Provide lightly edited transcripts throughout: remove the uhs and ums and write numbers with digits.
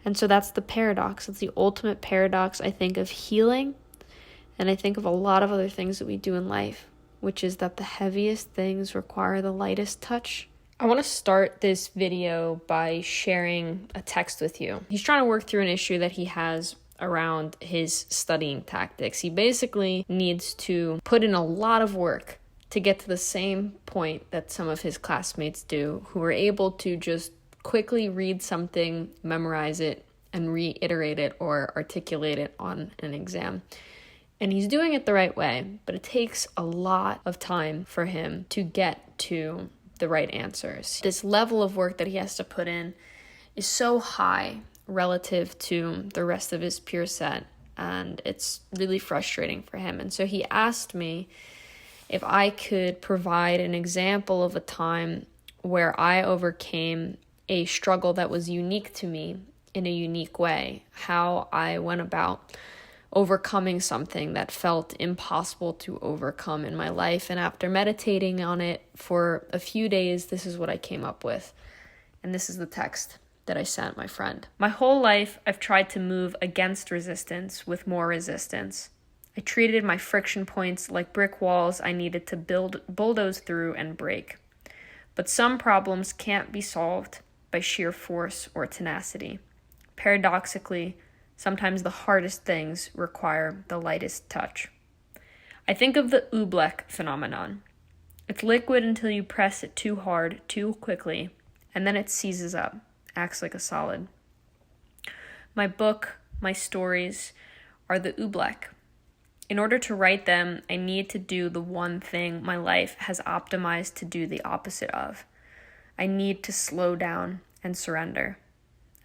And so that's the paradox. It's the ultimate paradox, I think, of healing. And I think of a lot of other things that we do in life, which is that the heaviest things require the lightest touch. I want to start this video by sharing a text with you. He's trying to work through an issue that he has around his studying tactics. He basically needs to put in a lot of work to get to the same point that some of his classmates do, who are able to just quickly read something, memorize it, and reiterate it or articulate it on an exam. And he's doing it the right way, but it takes a lot of time for him to get to the right answers. This level of work that he has to put in is so high relative to the rest of his peer set, and it's really frustrating for him. And so he asked me if I could provide an example of a time where I overcame a struggle that was unique to me in a unique way, how I went about overcoming something that felt impossible to overcome in my life. And after meditating on it for a few days, this is what I came up with. And this is the text that I sent my friend. My whole life, I've tried to move against resistance with more resistance. I treated my friction points like brick walls I needed to bulldoze through and break. But some problems can't be solved by sheer force or tenacity. Paradoxically, sometimes the hardest things require the lightest touch. I think of the oobleck phenomenon. It's liquid until you press it too hard, too quickly, and then it seizes up, acts like a solid. My book, my stories, are the oobleck. In order to write them, I need to do the one thing my life has optimized to do the opposite of. I need to slow down and surrender.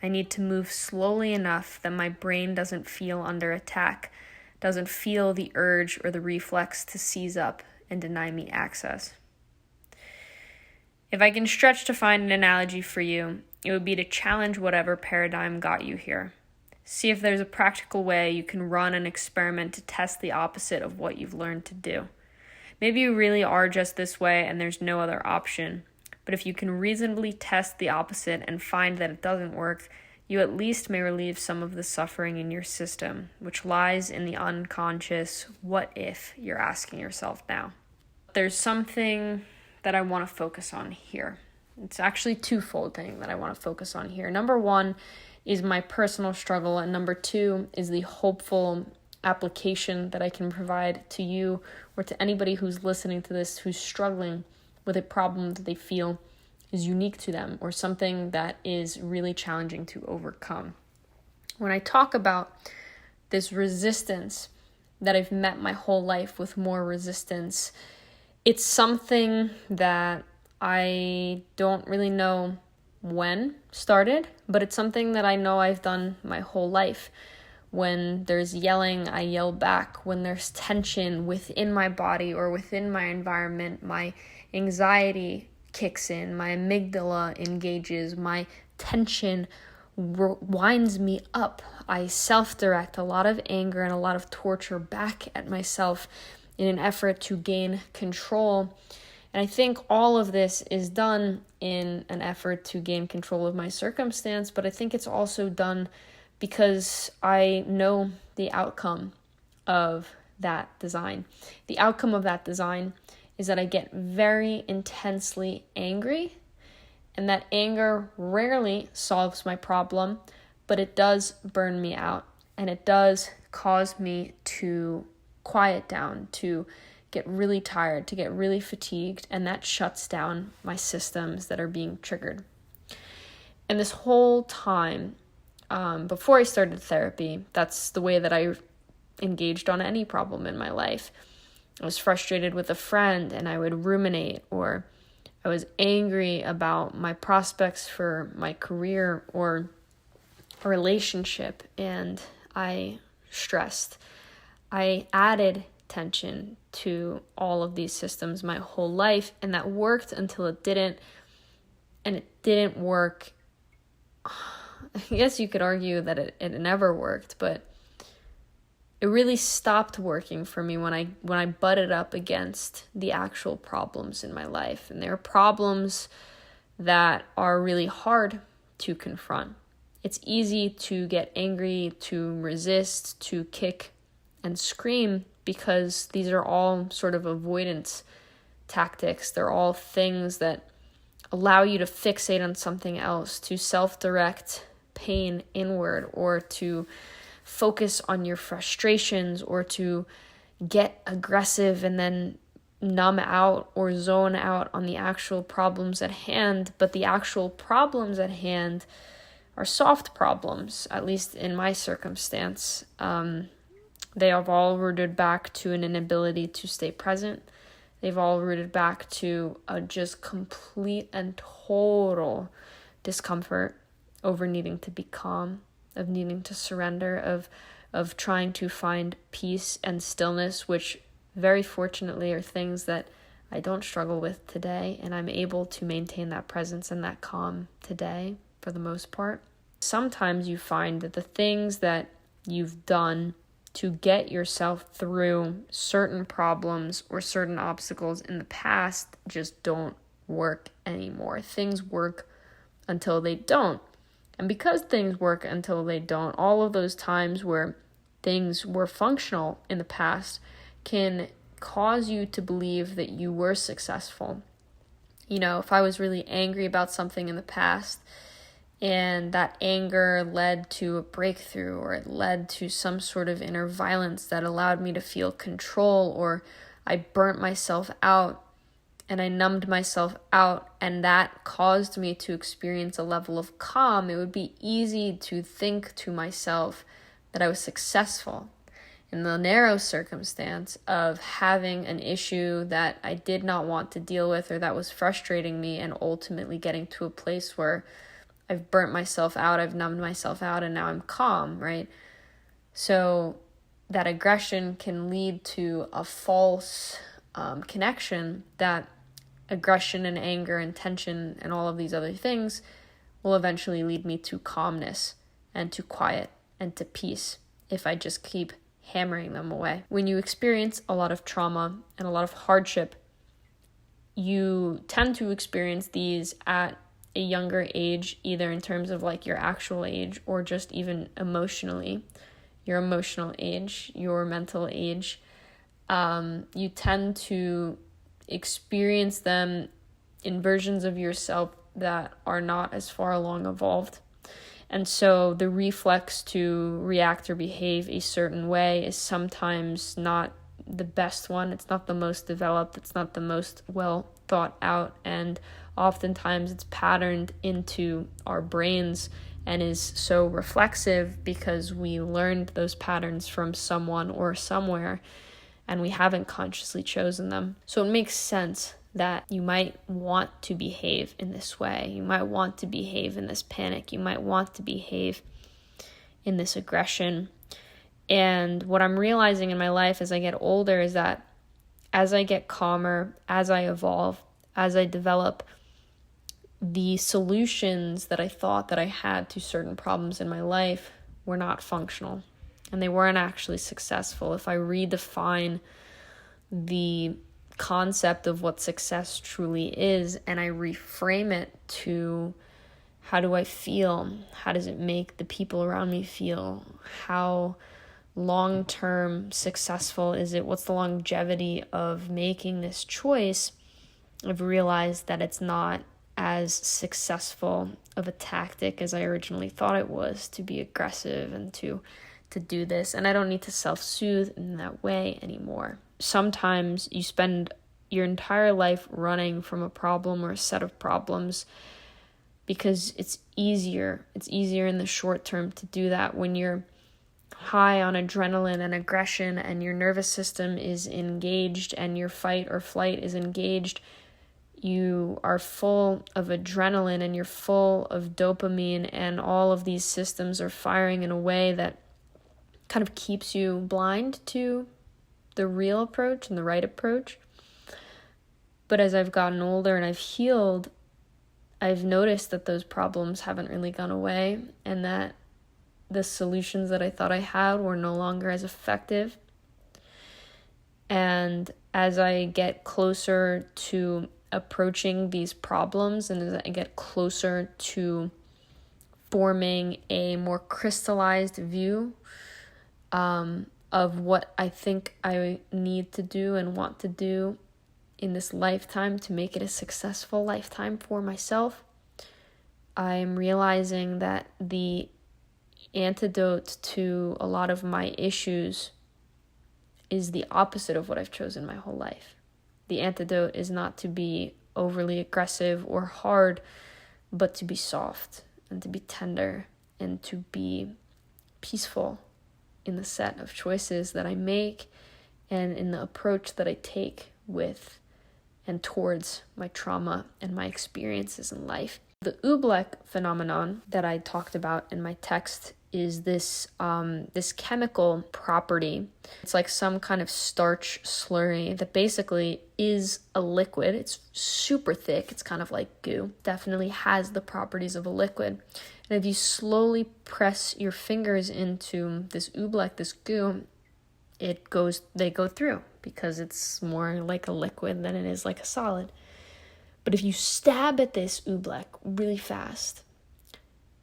I need to move slowly enough that my brain doesn't feel under attack, doesn't feel the urge or the reflex to seize up and deny me access. If I can stretch to find an analogy for you, it would be to challenge whatever paradigm got you here. See if there's a practical way you can run an experiment to test the opposite of what you've learned to do. Maybe you really are just this way and there's no other option. But if you can reasonably test the opposite and find that it doesn't work, you at least may relieve some of the suffering in your system, which lies in the unconscious what if you're asking yourself now. There's something that I want to focus on here. It's actually twofold thing that I want to focus on here. Number one is my personal struggle, and number two is the hopeful application that I can provide to you or to anybody who's listening to this who's struggling with a problem that they feel is unique to them or something that is really challenging to overcome. When I talk about this resistance that I've met my whole life with more resistance, it's something that I don't really know when started, but it's something that I know I've done my whole life. When there's yelling, I yell back. When there's tension within my body or within my environment, my anxiety kicks in, my amygdala engages, my tension winds me up. I self-direct a lot of anger and a lot of torture back at myself in an effort to gain control. And I think all of this is done in an effort to gain control of my circumstance, but I think it's also done because I know the outcome of that design. The outcome of that design is that I get very intensely angry, and that anger rarely solves my problem, but it does burn me out, and it does cause me to quiet down, to get really tired, to get really fatigued, and that shuts down my systems that are being triggered. And this whole time, before I started therapy, that's the way that I engaged on any problem in my life. I was frustrated with a friend and I would ruminate, or I was angry about my prospects for my career or a relationship, and I stressed. I added tension to all of these systems my whole life, and that worked until it didn't. And it didn't work. I guess you could argue that it never worked, but it really stopped working for me when I butted up against the actual problems in my life. And there are problems that are really hard to confront. It's easy to get angry, to resist, to kick and scream, because these are all sort of avoidance tactics. They're all things that allow you to fixate on something else, to self-direct pain inward, or to focus on your frustrations, or to get aggressive and then numb out or zone out on the actual problems at hand. But the actual problems at hand are soft problems, at least in my circumstance. They have all rooted back to an inability to stay present. They've all rooted back to a just complete and total discomfort over needing to be calm, of needing to surrender, of trying to find peace and stillness, which very fortunately are things that I don't struggle with today, and I'm able to maintain that presence and that calm today for the most part. Sometimes you find that the things that you've done to get yourself through certain problems or certain obstacles in the past just don't work anymore. Things work until they don't. And because things work until they don't, all of those times where things were functional in the past can cause you to believe that you were successful. If I was really angry about something in the past, and that anger led to a breakthrough, or it led to some sort of inner violence that allowed me to feel control, or I burnt myself out and I numbed myself out, and that caused me to experience a level of calm, it would be easy to think to myself that I was successful in the narrow circumstance of having an issue that I did not want to deal with, or that was frustrating me, and ultimately getting to a place where I've burnt myself out, I've numbed myself out, and now I'm calm, right? So that aggression can lead to a false connection that aggression and anger and tension and all of these other things will eventually lead me to calmness and to quiet and to peace if I just keep hammering them away. When you experience a lot of trauma and a lot of hardship, you tend to experience these at a younger age, either in terms of like your actual age or just even emotionally, your emotional age, your mental age. You tend to experience them in versions of yourself that are not as far along evolved. And so the reflex to react or behave a certain way is sometimes not the best one. It's not the most developed. It's not the most well thought out. And oftentimes it's patterned into our brains and is so reflexive because we learned those patterns from someone or somewhere, and we haven't consciously chosen them. So it makes sense that you might want to behave in this way. You might want to behave in this panic. You might want to behave in this aggression. And what I'm realizing in my life as I get older is that as I get calmer, as I evolve, as I develop, the solutions that I thought that I had to certain problems in my life were not functional, and they weren't actually successful. If I redefine the concept of what success truly is and I reframe it to how do I feel? How does it make the people around me feel? How long-term successful is it? What's the longevity of making this choice? I've realized that it's not as successful of a tactic as I originally thought it was, to be aggressive and to do this. And I don't need to self-soothe in that way anymore. Sometimes you spend your entire life running from a problem or a set of problems because it's easier. It's easier in the short term to do that when you're high on adrenaline and aggression and your nervous system is engaged and your fight or flight is engaged. You are full of adrenaline and you're full of dopamine, and all of these systems are firing in a way that kind of keeps you blind to the real approach and the right approach. But as I've gotten older and I've healed, I've noticed that those problems haven't really gone away, and that the solutions that I thought I had were no longer as effective. And as I get closer to approaching these problems, and as I get closer to forming a more crystallized view of what I think I need to do and want to do in this lifetime to make it a successful lifetime for myself. I'm realizing that the antidote to a lot of my issues is the opposite of what I've chosen my whole life. The antidote is not to be overly aggressive or hard, but to be soft and to be tender and to be peaceful in the set of choices that I make and in the approach that I take with and towards my trauma and my experiences in life. The oobleck phenomenon that I talked about in my text is this chemical property. It's like some kind of starch slurry that basically is a liquid. It's super thick. It's kind of like goo. Definitely has the properties of a liquid. And if you slowly press your fingers into this oobleck, this goo, they go through because it's more like a liquid than it is like a solid. But if you stab at this oobleck really fast,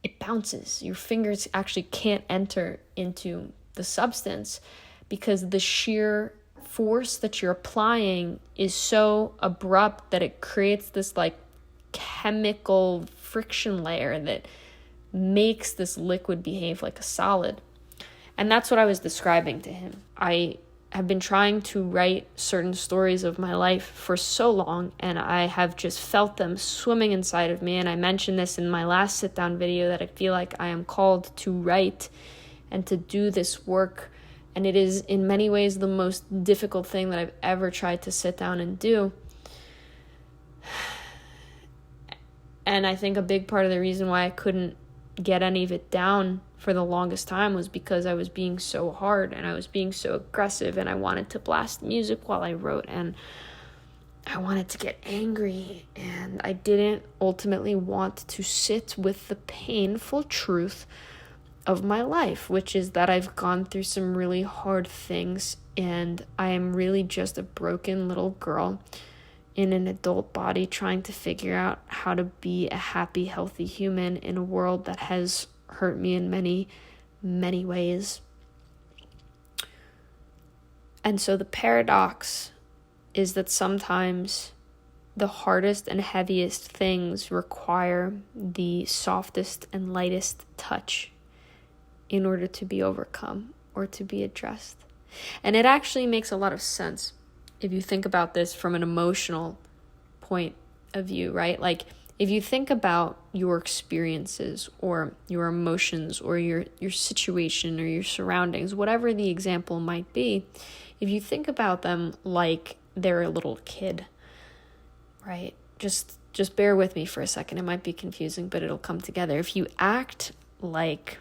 it bounces. Your fingers actually can't enter into the substance because the sheer force that you're applying is so abrupt that it creates this like chemical friction layer that makes this liquid behave like a solid. And that's what I was describing to him. I have been trying to write certain stories of my life for so long, and I have just felt them swimming inside of me. And I mentioned this in my last sit-down video that I feel like I am called to write and to do this work. And it is in many ways the most difficult thing that I've ever tried to sit down and do. And I think a big part of the reason why I couldn't get any of it down for the longest time was because I was being so hard and I was being so aggressive, and I wanted to blast music while I wrote, and I wanted to get angry, and I didn't ultimately want to sit with the painful truth of my life, which is that I've gone through some really hard things, and I am really just a broken little girl in an adult body trying to figure out how to be a happy, healthy human in a world that has hurt me in many, many ways. And so the paradox is that sometimes the hardest and heaviest things require the softest and lightest touch in order to be overcome or to be addressed. And it actually makes a lot of sense if you think about this from an emotional point of view, right? Like if you think about your experiences or your emotions or your situation or your surroundings, whatever the example might be, if you think about them like they're a little kid, right? Just bear with me for a second. It might be confusing, but it'll come together. If you act like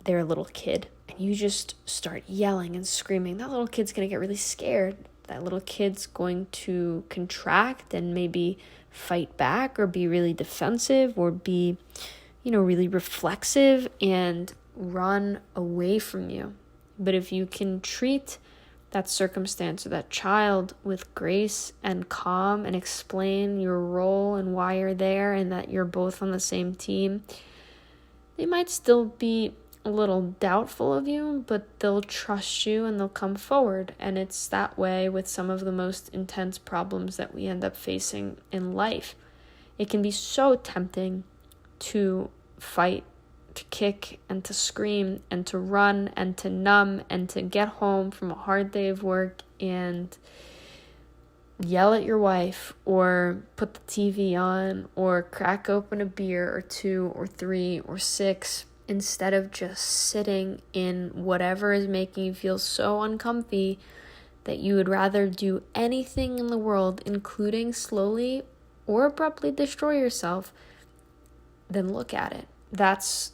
they're a little kid and you just start yelling and screaming, that little kid's going to get really scared. That little kid's going to contract and maybe fight back or be really defensive or be, really reflexive and run away from you. But if you can treat that circumstance or that child with grace and calm and explain your role and why you're there and that you're both on the same team, they might still be a little doubtful of you, but they'll trust you and they'll come forward. And it's that way with some of the most intense problems that we end up facing in life. It can be so tempting to fight, to kick, and to scream, and to run, and to numb, and to get home from a hard day of work and yell at your wife, or put the TV on, or crack open a beer or 2 or 3 or 6, instead of just sitting in whatever is making you feel so uncomfy that you would rather do anything in the world, including slowly or abruptly destroy yourself, than look at it. That's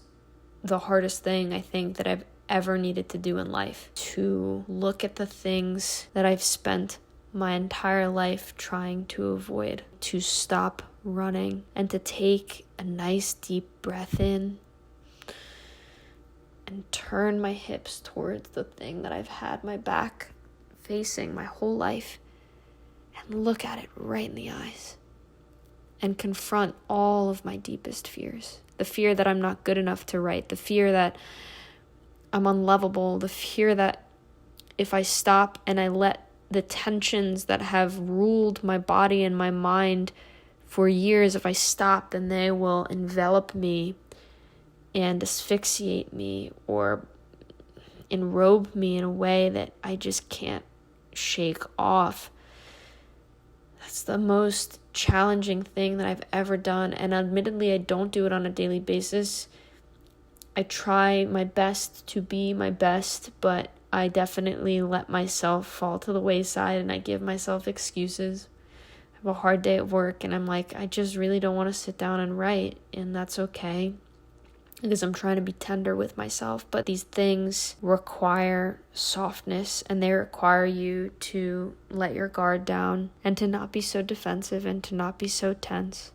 the hardest thing I think that I've ever needed to do in life, to look at the things that I've spent my entire life trying to avoid, to stop running and to take a nice deep breath in and turn my hips towards the thing that I've had my back facing my whole life and look at it right in the eyes and confront all of my deepest fears. The fear that I'm not good enough to write, the fear that I'm unlovable, the fear that if I stop and I let the tensions that have ruled my body and my mind for years, if I stop, then they will envelop me and asphyxiate me or enrobe me in a way that I just can't shake off. That's the most challenging thing that I've ever done, and admittedly, I don't do it on a daily basis. I try my best to be my best, but I definitely let myself fall to the wayside, and I give myself excuses. I have a hard day at work, and I'm like, I just really don't want to sit down and write, and that's okay, because I'm trying to be tender with myself. But these things require softness, and they require you to let your guard down and to not be so defensive and to not be so tense.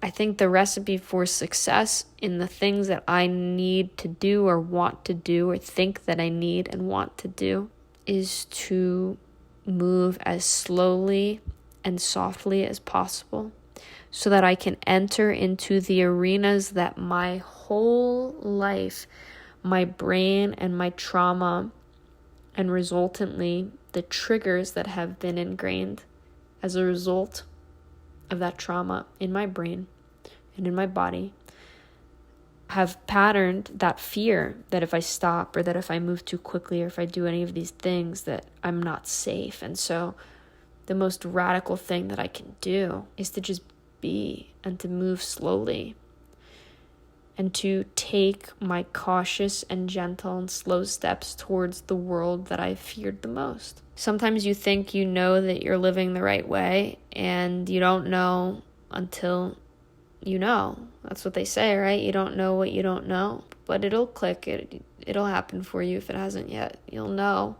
I think the recipe for success in the things that I need to do or want to do or think that I need and want to do is to move as slowly and softly as possible, so that I can enter into the arenas that my whole life, my brain and my trauma, and resultantly the triggers that have been ingrained as a result of that trauma in my brain and in my body, have patterned that fear that if I stop or that if I move too quickly or if I do any of these things that I'm not safe. And so the most radical thing that I can do is to just be and to move slowly and to take my cautious and gentle and slow steps towards the world that I feared the most. Sometimes you think you know that you're living the right way, and you don't know until you know. That's what they say, right? You don't know what you don't know, but it'll click. It'll happen for you if it hasn't yet. You'll know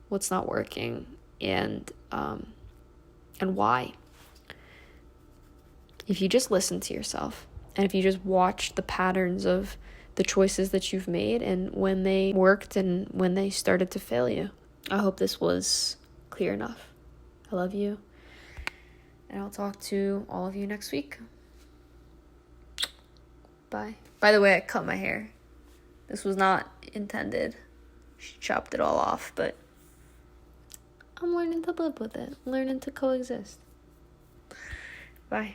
what's not working and why. If you just listen to yourself, and if you just watch the patterns of the choices that you've made and when they worked and when they started to fail you. I hope this was clear enough. I love you, and I'll talk to all of you next week. Bye. By the way, I cut my hair. This was not intended. She chopped it all off, but I'm learning to live with it. I'm learning to coexist. Bye.